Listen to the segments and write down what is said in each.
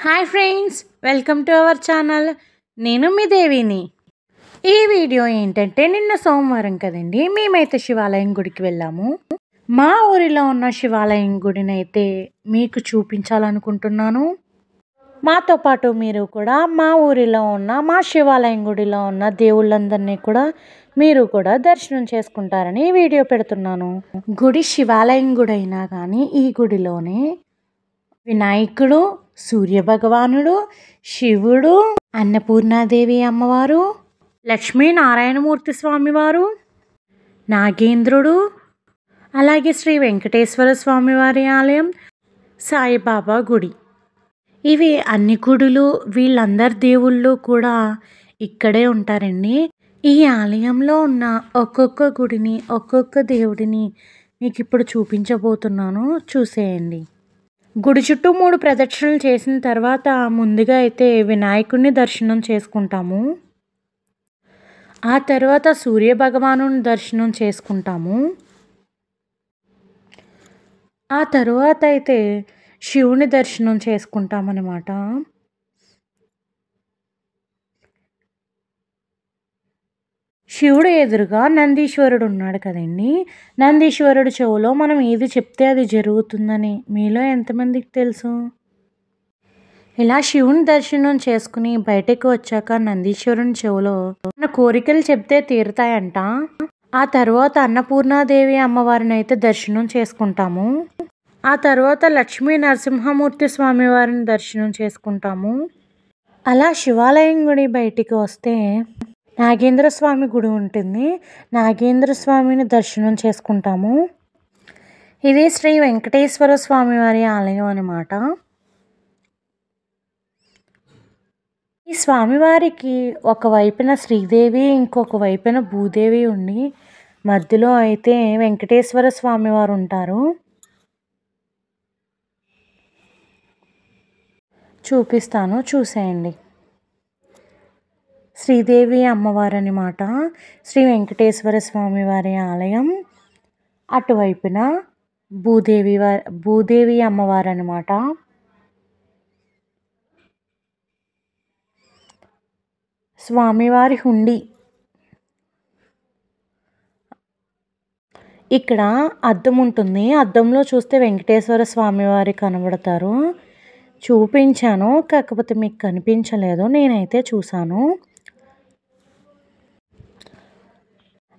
Hi friends, welcome to our channel. నేను మీ దేవిని. ఈ వీడియో ఏంటంటే నిన్న సోమవారం కదండి, మేమైతే శివాలయం గుడికి వెళ్ళాము. మా ఊరిలో ఉన్న శివాలయం గుడిని అయితే మీకు చూపించాలనుకుంటున్నాను. మాతో పాటు మీరు కూడా మా ఊరిలో ఉన్న మా శివాలయం గుడిలో ఉన్న దేవుళ్ళందరినీ కూడా మీరు కూడా దర్శనం చేసుకుంటారని ఈ వీడియో పెడుతున్నాను. గుడి శివాలయం గుడి అయినా కానీ ఈ గుడిలోనే వినాయకుడు, సూర్యభగవానుడు, శివుడు, అన్నపూర్ణాదేవి అమ్మవారు, లక్ష్మీనారాయణమూర్తి స్వామివారు, నాగేంద్రుడు, అలాగే శ్రీ వెంకటేశ్వర స్వామివారి ఆలయం, సాయిబాబా గుడి. ఇవి అన్ని గుడులు, వీళ్ళందరి దేవుళ్ళు కూడా ఇక్కడే ఉంటారండి. ఈ ఆలయంలో ఉన్న ఒక్కొక్క గుడిని, ఒక్కొక్క దేవుడిని మీకు ఇప్పుడు చూపించబోతున్నాను, చూసేయండి. గుడి చుట్టూ 3 ప్రదక్షిణలు చేసిన తర్వాత ముందుగా అయితే వినాయకుడిని దర్శనం చేసుకుంటాము. ఆ తర్వాత సూర్యభగవాను దర్శనం చేసుకుంటాము. ఆ తర్వాత అయితే శివుని దర్శనం చేసుకుంటామన్నమాట. శివుడు ఎదురుగా నందీశ్వరుడు ఉన్నాడు కదండి. నందీశ్వరుడు చెవులో మనం ఏది చెప్తే అది జరుగుతుందని మీలో ఎంతమందికి తెలుసు? ఇలా శివుని దర్శనం చేసుకుని బయటకు వచ్చాక నందీశ్వరుని చెవులో మన కోరికలు చెప్తే తీరుతాయంట. ఆ తర్వాత అన్నపూర్ణాదేవి అమ్మవారిని అయితే దర్శనం చేసుకుంటాము. ఆ తర్వాత లక్ష్మీ నరసింహమూర్తి స్వామివారిని దర్శనం చేసుకుంటాము. అలా శివాలయం గుడి బయటికి వస్తే నాగేంద్ర స్వామి గుడి ఉంటుంది. నాగేంద్ర స్వామిని దర్శనం చేసుకుంటాము. ఇది శ్రీ వెంకటేశ్వర స్వామివారి ఆలయం అన్నమాట. ఈ స్వామివారికి ఒకవైపున శ్రీదేవి, ఇంకొక వైపున భూదేవి ఉండి మధ్యలో అయితే వెంకటేశ్వర స్వామివారు ఉంటారు. చూపిస్తాను, చూసేయండి. శ్రీదేవి అమ్మవారు అన్నమాట. శ్రీ వెంకటేశ్వర స్వామివారి ఆలయం. అటువైపున భూదేవి అమ్మవారు అన్నమాట. స్వామివారి హుండీ. ఇక్కడ అద్దం ఉంటుంది. అద్దంలో చూస్తే వెంకటేశ్వర స్వామివారి కనబడతారు. చూపించాను, కాకపోతే మీకు కనిపించలేదు, నేనైతే చూశాను.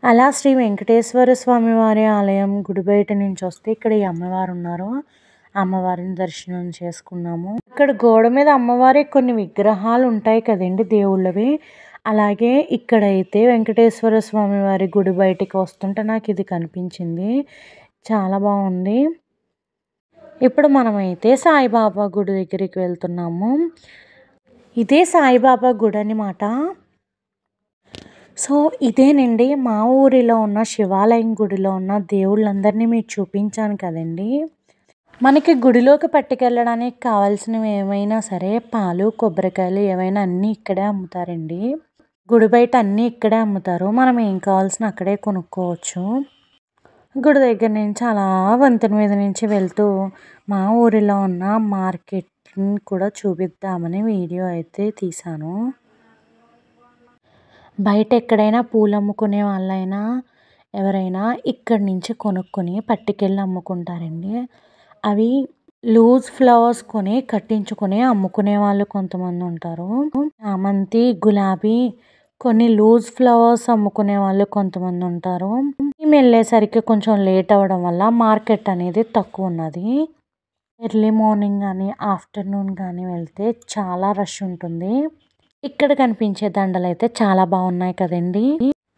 అలా శ్రీ వెంకటేశ్వర స్వామివారి ఆలయం గుడి బయట నుంచి వస్తే ఇక్కడ ఈ అమ్మవారు ఉన్నారు. అమ్మవారిని దర్శనం చేసుకున్నాము. ఇక్కడ గోడ మీద అమ్మవారి కొన్ని విగ్రహాలు ఉంటాయి కదండి, దేవుళ్ళవి. అలాగే ఇక్కడైతే వెంకటేశ్వర స్వామివారి గుడి బయటికి వస్తుంటే నాకు ఇది కనిపించింది. చాలా బాగుంది. ఇప్పుడు మనమైతే సాయిబాబా గుడి దగ్గరికి వెళ్తున్నాము. ఇదే సాయిబాబా గుడి అన్నమాట. సో ఇదేనండి మా ఊరిలో ఉన్న శివాలయం గుడిలో ఉన్న దేవుళ్ళందరినీ మీకు చూపించాను కదండి. మనకి గుడిలోకి పట్టుకెళ్ళడానికి కావాల్సినవి ఏమైనా సరే, పాలు, కొబ్బరికాయలు ఏవైనా అన్నీ ఇక్కడే అమ్ముతారండి. గుడి బయట అన్నీ ఇక్కడే అమ్ముతారు. మనం ఏం కావాల్సిన అక్కడే కొనుక్కోవచ్చు. గుడి దగ్గర నుంచి అలా వంతెన మీద నుంచి వెళ్తూ మా ఊరిలో ఉన్న మార్కెట్ని కూడా చూపిద్దామని వీడియో అయితే తీశాను. బయట ఎక్కడైనా పూలు అమ్ముకునే వాళ్ళైనా ఎవరైనా ఇక్కడి నుంచి కొనుక్కొని పట్టుకెళ్ళి అమ్ముకుంటారండి. అవి లూజ్ ఫ్లవర్స్ కొని కట్టించుకొని అమ్ముకునే వాళ్ళు కొంతమంది ఉంటారు. చామంతి, గులాబీ, కొన్ని లూజ్ ఫ్లవర్స్ అమ్ముకునే వాళ్ళు కొంతమంది ఉంటారు. మేము వెళ్ళేసరికి కొంచెం లేట్ అవ్వడం వల్ల మార్కెట్ అనేది తక్కువ ఉన్నది. ఎర్లీ మార్నింగ్ కానీ ఆఫ్టర్నూన్ కానీ వెళ్తే చాలా రష్ ఉంటుంది. ఇక్కడ కనిపించే దండలు అయితే చాలా బాగున్నాయి కదండి.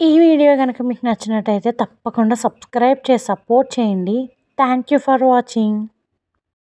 ఈ వీడియో కనుక మీకు నచ్చినట్టయితే తప్పకుండా సబ్స్క్రైబ్ చేసి సపోర్ట్ చేయండి. Thank you for watching.